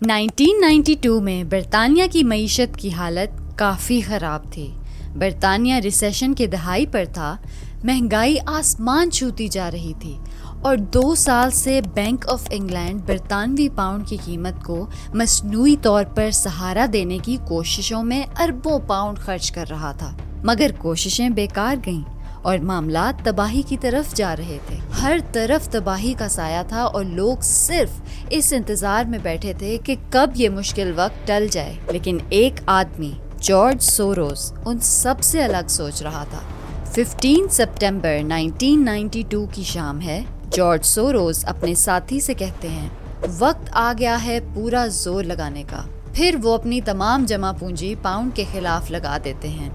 1992 میں برطانیہ کی معیشت کی حالت کافی خراب تھی۔ برطانیہ ریسیشن کے دہائی پر تھا، مہنگائی آسمان چھوتی جا رہی تھی اور 2 سال سے بینک آف انگلینڈ برطانوی پاؤنڈ کی قیمت کو مصنوعی طور پر سہارا دینے کی کوششوں میں اربوں پاؤنڈ خرچ کر رہا تھا، مگر کوششیں بیکار گئیں اور معاملات تباہی کی طرف جا رہے تھے۔ ہر طرف تباہی کا سایہ تھا اور لوگ صرف اس انتظار میں بیٹھے تھے کہ کب یہ مشکل وقت ٹل جائے، لیکن ایک آدمی جارج سوروس ان سب سے الگ سوچ رہا تھا۔ 15 ستمبر 1992 کی شام ہے۔ جارج سوروس اپنے ساتھی سے کہتے ہیں، وقت آ گیا ہے پورا زور لگانے کا۔ پھر وہ اپنی تمام جمع پونجی پاؤنڈ کے خلاف لگا دیتے ہیں۔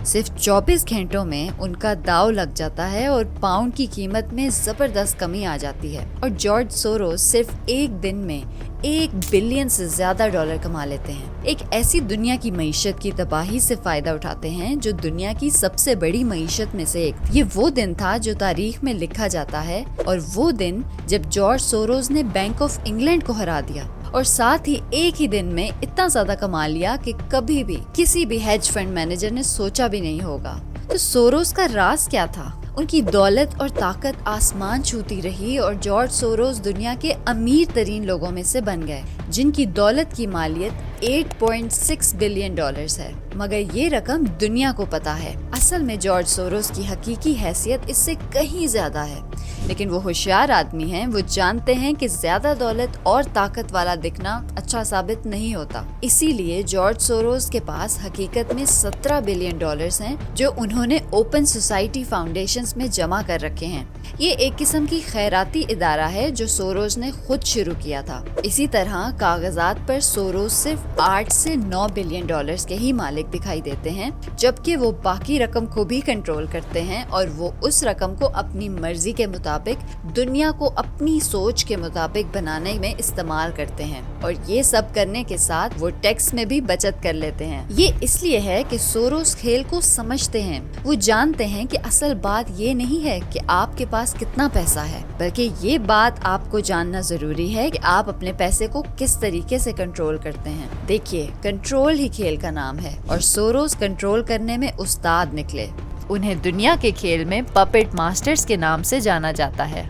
صرف 24 گھنٹوں میں ان کا داؤ لگ جاتا ہے اور پاؤنڈ کی قیمت میں زبردست کمی آ جاتی ہے اور جارج سوروس صرف ایک دن میں $1 بلین سے زیادہ کما لیتے ہیں۔ ایک ایسی دنیا کی معیشت کی تباہی سے فائدہ اٹھاتے ہیں جو دنیا کی سب سے بڑی معیشت میں سے ایک۔ یہ وہ دن تھا جو تاریخ میں لکھا جاتا ہے اور وہ دن جب جارج سوروس نے بینک آف انگلینڈ کو ہرا دیا اور ساتھ ہی ایک ہی دن میں اتنا زیادہ کما لیا کہ کبھی بھی کسی بھی ہیج فنڈ مینیجر نے سوچا بھی نہیں ہوگا۔ تو سوروس کا راز کیا تھا؟ ان کی دولت اور طاقت آسمان چھوتی رہی اور جارج سوروس دنیا کے امیر ترین لوگوں میں سے بن گئے، جن کی دولت کی مالیت $8.6 بلین ہے، مگر یہ رقم دنیا کو پتہ ہے۔ اصل میں جارج سوروس کی حقیقی حیثیت اس سے کہیں زیادہ ہے، لیکن وہ ہوشیار آدمی ہیں۔ وہ جانتے ہیں کہ زیادہ دولت اور طاقت والا دکھنا اچھا ثابت نہیں ہوتا، اسی لیے جارج سوروس کے پاس حقیقت میں $17 بلین ہیں جو انہوں نے اوپن سوسائٹی فاؤنڈیشنز میں جمع کر رکھے ہیں۔ یہ ایک قسم کی خیراتی ادارہ ہے جو سوروس نے خود شروع کیا تھا۔ اسی طرح کاغذات پر سوروس صرف $8 سے $9 بلین کے ہی مالک دکھائی دیتے ہیں، جبکہ وہ باقی رقم کو بھی کنٹرول کرتے ہیں اور وہ اس رقم کو اپنی مرضی کے مطابق دنیا کو اپنی سوچ کے مطابق بنانے میں استعمال کرتے ہیں، اور یہ سب کرنے کے ساتھ وہ ٹیکس میں بھی بچت کر لیتے ہیں۔ یہ اس لیے ہے کہ سوروس کھیل کو سمجھتے ہیں۔ وہ جانتے ہیں کہ اصل بات یہ نہیں ہے کہ آپ کے پاس کتنا پیسہ ہے، بلکہ یہ بات آپ کو جاننا ضروری ہے کہ آپ اپنے پیسے کو کس طریقے سے کنٹرول کرتے ہیں۔ دیکھیے، کنٹرول ہی کھیل کا نام ہے اور سوروس کنٹرول کرنے میں استاد نکلے۔ انہیں دنیا کے کھیل میں پپٹ ماسٹرز کے نام سے جانا جاتا ہے۔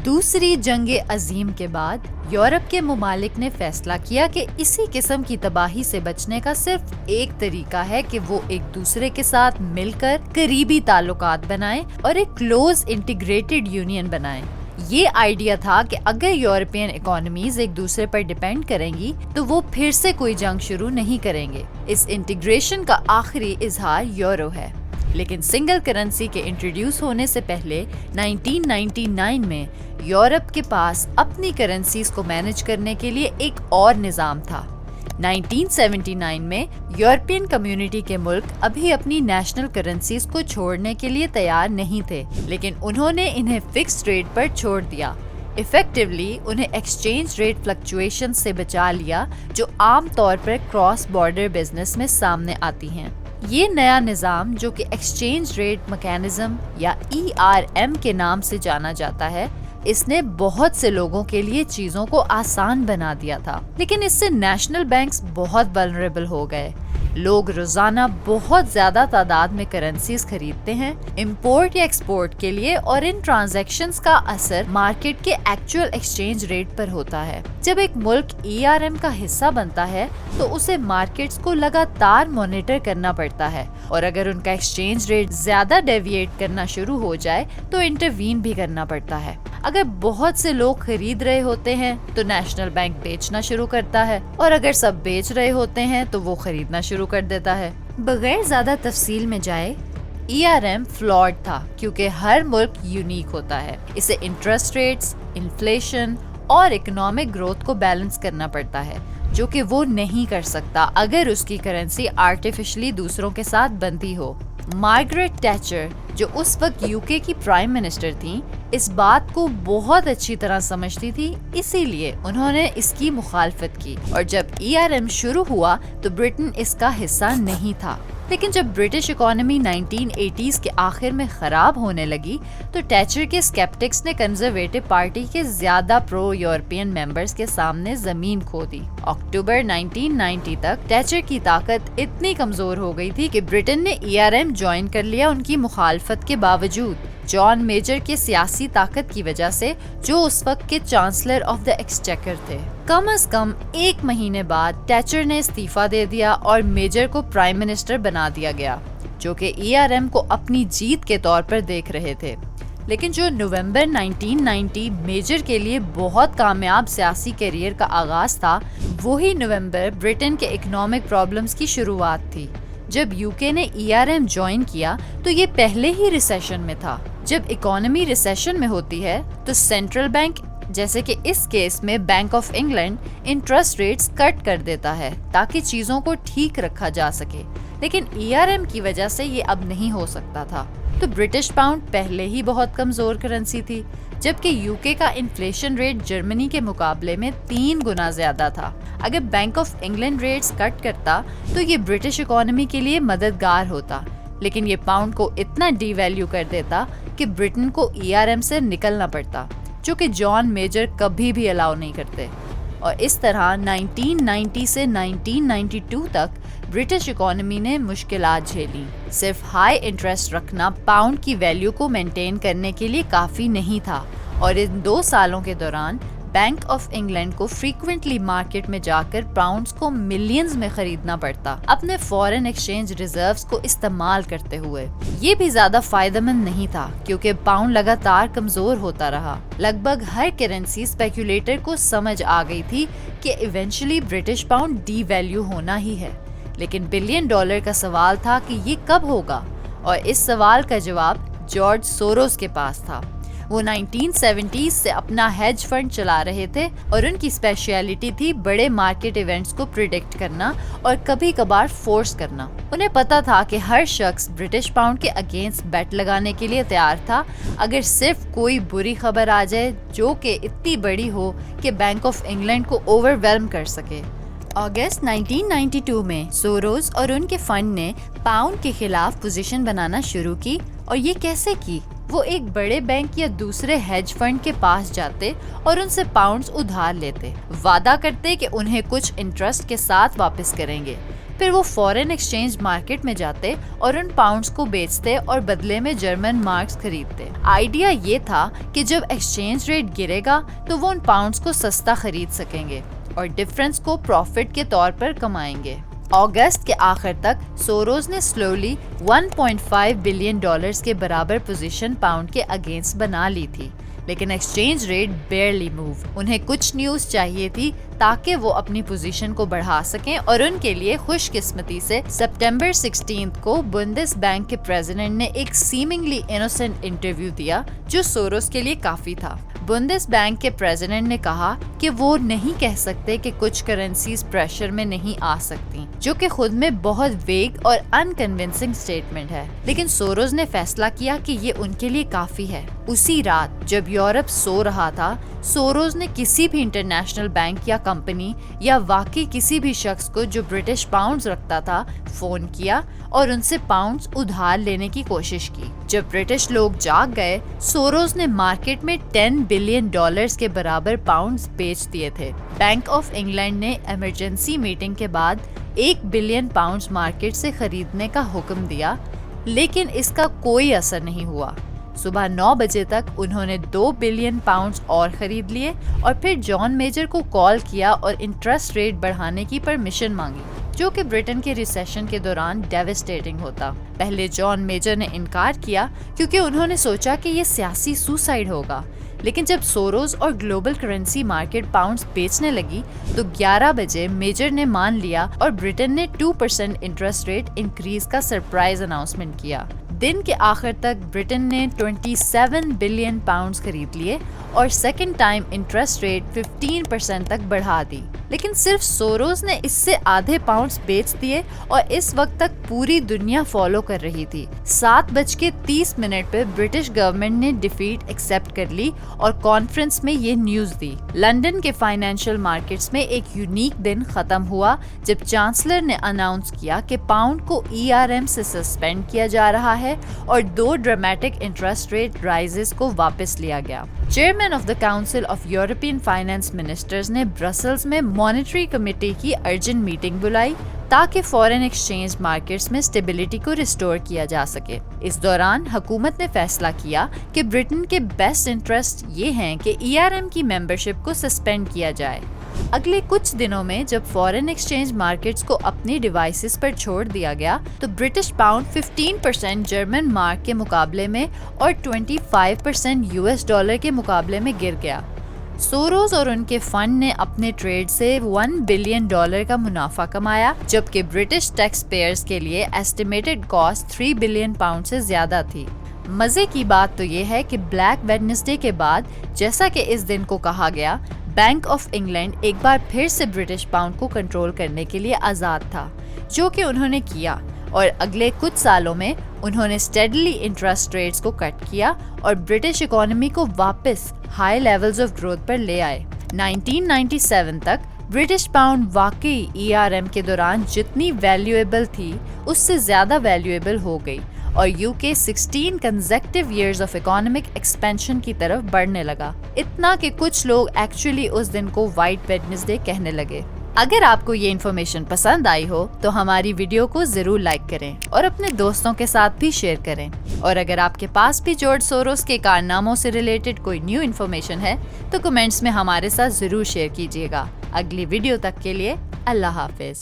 دوسری جنگ عظیم کے بعد یورپ کے ممالک نے فیصلہ کیا کہ اسی قسم کی تباہی سے بچنے کا صرف ایک طریقہ ہے کہ وہ ایک دوسرے کے ساتھ مل کر قریبی تعلقات بنائیں اور ایک کلوز انٹیگریٹڈ یونین بنائیں۔ یہ آئیڈیا تھا کہ اگر یورپین اکانومیز ایک دوسرے پر ڈیپینڈ کریں گی تو وہ پھر سے کوئی جنگ شروع نہیں کریں گے۔ اس انٹیگریشن کا آخری اظہار یورو ہے، لیکن سنگل کرنسی کے انٹروڈیوس ہونے سے پہلے 1999 میں یورپ کے پاس اپنی کرنسیز کو مینج کرنے کے لیے ایک اور نظام تھا۔ 1979 میں یورپین کمیونٹی کے ملک ابھی اپنی نیشنل کرنسیز کو چھوڑنے کے لیے تیار نہیں تھے، لیکن انہوں نے انہیں فکس ریٹ پر چھوڑ دیا۔ ایفیکٹولی انہیں ایکسچینج ریٹ فلکچویشن سے بچا لیا جو عام طور پر کراس بارڈر بزنس میں سامنے آتی ہیں۔ یہ نیا نظام، جو کہ ایکسچینج ریٹ میکینزم یا ERM کے نام سے جانا جاتا ہے، اس نے بہت سے لوگوں کے لیے چیزوں کو آسان بنا دیا تھا، لیکن اس سے نیشنل بینکس بہت ولنریبل ہو گئے۔ لوگ روزانہ بہت زیادہ تعداد میں کرنسیز خریدتے ہیں امپورٹ یا ایکسپورٹ کے لیے، اور ان ٹرانزیکشنز کا اثر مارکیٹ کے ایکچوئل ایکسچینج ریٹ پر ہوتا ہے۔ جب ایک ملک ERM کا حصہ بنتا ہے تو اسے مارکیٹس کو لگاتار مانیٹر کرنا پڑتا ہے، اور اگر ان کا ایکسچینج ریٹ زیادہ ڈیویٹ کرنا شروع ہو جائے تو انٹروین بھی کرنا پڑتا ہے۔ اگر بہت سے لوگ خرید رہے ہوتے ہیں تو نیشنل بینک بیچنا شروع کرتا ہے، اور اگر سب بیچ رہے ہوتے ہیں تو وہ خریدنا شروع کر دیتا ہے۔ بغیر زیادہ تفصیل میں جائے، ERM فلاڈ تھا کیونکہ ہر ملک یونیک ہوتا ہے۔ اسے انٹرسٹ ریٹس، انفلیشن اور اکنامک گروتھ کو بیلنس کرنا پڑتا ہے، جو کہ وہ نہیں کر سکتا اگر اس کی کرنسی آرٹیفیشلی دوسروں کے ساتھ بندھی ہو۔ مارگریٹ ٹیچر، جو اس وقت UK کی پرائم منسٹر تھیں، اس بات کو بہت اچھی طرح سمجھتی تھی، اسی لیے انہوں نے اس کی مخالفت کی، اور جب ERM شروع ہوا تو برٹن اس کا حصہ نہیں تھا۔ لیکن جب برٹش اکانومی 1980s کے آخر میں خراب ہونے لگی تو ٹیچر کے اسکیپٹکس نے کنزرویٹو پارٹی کے زیادہ پرو یورپین ممبرز کے سامنے زمین کھو دی۔ اکتوبر 1990 تک ٹیچر کی طاقت اتنی کمزور ہو گئی تھی کہ برٹن نے ERM جوائن کر لیا ان کی مخالفت کے باوجود، جان میجر کے سیاسی طاقت کی وجہ سے، جو اس وقت کے چانسلر آف دا ایکسچیکر تھے۔ کم از کم ایک مہینے بعد ٹیچر نے استعفیٰ دے دیا اور میجر کو پرائم منسٹر بنا دیا گیا، جو کہ ERM کو اپنی جیت کے طور پر دیکھ رہے تھے۔ لیکن جو نومبر 1990 میجر کے لیے بہت کامیاب سیاسی کیریئر کا آغاز تھا، وہی نومبر برٹن کے اکنامک پرابلمز کی شروعات تھی۔ جب UK نے ERM جوائن کیا تو یہ پہلے ہی ریسیشن میں تھا۔ جب اکانومی ریسیشن میں ہوتی ہے تو سینٹرل بینک، جیسے کہ اس کیس میں bank of England, interest rates cut کر دیتا ہے تاکہ چیزوں کو ٹھیک رکھا جا سکے، لیکن ERM کی وجہ سے یہ اب نہیں ہو سکتا تھا۔ تو برٹش پاؤنڈ پہلے ہی بہت کمزور کرنسی تھی، جبکہ UK کا انفلیشن ریٹ جرمنی کے مقابلے میں 3 گنا زیادہ تھا۔ اگر بینک آف انگلینڈ ریٹس کٹ کرتا تو یہ برٹش اکانومی کے لیے مددگار ہوتا، لیکن یہ پاؤنڈ کو اتنا ڈی ویلیو کر دیتا کہ برٹن کو ERM سے نکلنا پڑتا، جو کہ جان میجر کبھی بھی الاؤ نہیں کرتے۔ اور اس طرح 1990 سے 1992 تک برٹش اکانومی نے مشکلات جھیلی۔ صرف ہائی انٹرسٹ رکھنا پاؤنڈ کی ویلیو کو مینٹین کرنے کے لیے کافی نہیں تھا، اور ان 2 سالوں کے دوران بینک آف انگلینڈ کو فریکوینٹلی مارکیٹ میں جا کر پاؤنڈز کو ملینز میں خریدنا پڑتا، اپنے فورن ایکسچینج ریزروز کو استعمال کرتے ہوئے۔ یہ بھی زیادہ فائدہ مند نہیں تھا کیونکہ پاؤنڈ لگاتار کمزور ہوتا رہا۔ لگ بھگ ہر کرنسی اسپیکولیٹر کو سمجھ آ گئی تھی کہ eventually British pound D value ہونا ہی ہے، لیکن $1 بلین کا سوال تھا کہ یہ کب ہوگا، اور اس سوال کا جواب جارج سوروس کے پاس تھا۔ وہ 1970s سے اپنا ہیج فنڈ چلا رہے تھے اور ان کی اسپیشلٹی تھی بڑے مارکیٹ ایونٹس کو پریڈکٹ کرنا اور کبھی کبھار فورس کرنا۔ انہیں پتا تھا کہ ہر شخص برٹش پاؤنڈ کے اگینسٹ بیٹ لگانے کے لیے تیار تھا اگر صرف کوئی بری خبر آ جائے جو کہ اتنی بڑی ہو کہ بینک آف انگلینڈ کو اوور ویلم کر سکے۔ اگست 1992 میں سوروس اور ان کے فنڈ نے پاؤنڈ کے خلاف پوزیشن بنانا شروع کی، اور یہ کیسے کی؟ وہ ایک بڑے بینک یا دوسرے ہیج فنڈ کے پاس جاتے اور ان سے پاؤنڈز ادھار لیتے، وعدہ کرتے کہ انہیں کچھ انٹرسٹ کے ساتھ واپس کریں گے۔ پھر وہ فورن ایکسچینج مارکیٹ میں جاتے اور ان پاؤنڈز کو بیچتے اور بدلے میں جرمن مارکس خریدتے۔ آئیڈیا یہ تھا کہ جب ایکسچینج ریٹ گرے گا تو وہ ان پاؤنڈز کو سستا خرید سکیں گے اور ڈفرنس کو پروفٹ کے طور پر کمائیں گے۔ اگست کے آخر تک سوروز نے سلولی $1.5 بلین کے برابر پوزیشن پاؤنڈ کے اگینسٹ بنا لی تھی، لیکن ایکسچینج ریٹ بیئرلی موو۔ انہیں کچھ نیوز چاہیے تھی تاکہ وہ اپنی پوزیشن کو بڑھا سکیں، اور ان کے لیے خوش قسمتی سے سپٹمبر 16 کو بندس بینک کے پریزیڈنٹ نے ایک سیمنگلی انوسنٹ انٹرویو دیا جو سوروس کے لیے کافی تھا۔ بندس بینک کے پریزیڈنٹ نے کہا کہ وہ نہیں کہہ سکتے کہ کچھ کرنسیز پریشر میں نہیں آ سکتی، جو کہ خود میں بہت ویگ اور انکنونسنگ سٹیٹمنٹ ہے، لیکن سوروز نے فیصلہ کیا کہ یہ ان کے لیے کافی ہے۔ اسی رات جب یورپ سو رہا تھا، سوروز نے کسی بھی انٹرنیشنل بینک یا کمپنی یا واقعی کسی بھی شخص کو جو برٹش پاؤنڈز رکھتا تھا فون کیا اور ان سے پاؤنڈز ادھار لینے کی کوشش کی۔ جب برٹش لوگ جاگ گئے، سوروز نے مارکیٹ میں $10 بلین کے برابر پاؤنڈز بیچ دیے تھے۔ بینک آف انگلینڈ نے ایمرجنسی میٹنگ کے بعد $1 بلین مارکیٹ سے خریدنے کا حکم دیا، لیکن اس کا کوئی اثر نہیں ہوا۔ صبح 9 بجے تک انہوں نے $2 بلین اور خرید لیے، اور پھر جان میجر کو کال کیا اور انٹرسٹ ریٹ بڑھانے کی پرمیشن مانگی، جو کہ برٹن کے ریسیشن کے دوران ڈیوسٹیٹنگ ہوتا۔ پہلے جان میجر نے انکار کیا کیونکہ انہوں نے سوچا کہ یہ سیاسی سوسائیڈ ہوگا، لیکن جب سوروز اور گلوبل کرنسی مارکیٹ پاؤنڈز بیچنے لگی تو 11 بجے میجر نے مان لیا اور برٹن نے 2% انٹرسٹ ریٹ انکریز کا سرپرائز اناؤنسمنٹ کیا۔ دن کے آخر تک برٹن نے $27 بلین خرید لیے اور سیکنڈ ٹائم انٹرسٹ ریٹ 15% تک بڑھا دی۔ لیکن صرف سوروس نے اس سے آدھے پاؤنڈز بیچ دیے اور اس وقت تک پوری دنیا فالو کر رہی تھی۔ 7:30 پہ برٹش گورنمنٹ نے ڈیفیٹ ایکسپٹ کر لی اور کانفرنس میں یہ نیوز دی۔ لندن کے فائنینشیل مارکیٹس میں ایک یونیک دن ختم ہوا جب چانسلر نے اناؤنس کیا کہ پاؤنڈ کو ERM سے سسپینڈ کیا جا رہا ہے اور 2 ڈرامیٹک انٹرسٹ ریٹ رائزز کو واپس لیا گیا۔ Chairman of the council of European finance ministers نے برسلز میں مانیٹری کمیٹی کی ارجنٹ میٹنگ بلائی تاکہ فورن ایکسچینج مارکیٹس میں اسٹیبلٹی کو ریسٹور کیا جا سکے۔ اس دوران حکومت نے فیصلہ کیا کہ برٹن کے بیسٹ انٹرسٹ یہ ہیں کہ ERM کی ممبرشپ کو سسپینڈ کیا جائے۔ اگلے کچھ دنوں میں جب فورن ایکسچینج مارکیٹس کو اپنی ڈیوائسز پر چھوڑ دیا گیا تو برٹش پاؤنڈ 15% جرمن مارک کے مقابلے میں اور 25% US ڈالر کے مقابلے میں گر گیا۔ سوروس اور ان کے فنڈ نے اپنے ٹریڈ سے $1 بلین کا منافع کمایا، جبکہ برٹش ٹیکس پیئرز کے لیے ایسٹیمیٹڈ کاسٹ 3 بلین پاؤنڈ سے زیادہ تھی۔ مزے کی بات تو یہ ہے کہ بلیک ویڈنسڈے کے بعد، جیسا کہ اس دن کو کہا گیا، بینک آف انگلینڈ ایک بار پھر سے برٹش پاؤنڈ کو کنٹرول کرنے کے لیے آزاد تھا، جو کہ انہوں نے کیا، اور اگلے کچھ سالوں میں انہوں نے اسٹیڈلی انٹرسٹ ریٹس کو کٹ کیا اور برٹش اکانومی کو واپس ہائی لیولز آف گروتھ پر لے آئے۔ 1997 تک برٹش پاؤنڈ واقعی ERM کے دوران جتنی ویلیویبل تھی اس سے زیادہ ویلیویبل ہو گئی اور UK 16 consecutive years of economic expansion کی طرف بڑھنے لگا، اتنا کہ کچھ لوگ ایکچولی اس دن کو وائٹ ویڈنسڈے کہنے لگے۔ اگر آپ کو یہ انفارمیشن پسند آئی ہو تو ہماری ویڈیو کو ضرور لائک کریں اور اپنے دوستوں کے ساتھ بھی شیئر کریں، اور اگر آپ کے پاس بھی جارج سوروس کے کارناموں سے ریلیٹڈ کوئی نیو انفارمیشن ہے تو کمنٹس میں ہمارے ساتھ ضرور شیئر کیجیے گا۔ اگلی ویڈیو تک کے لیے اللہ حافظ۔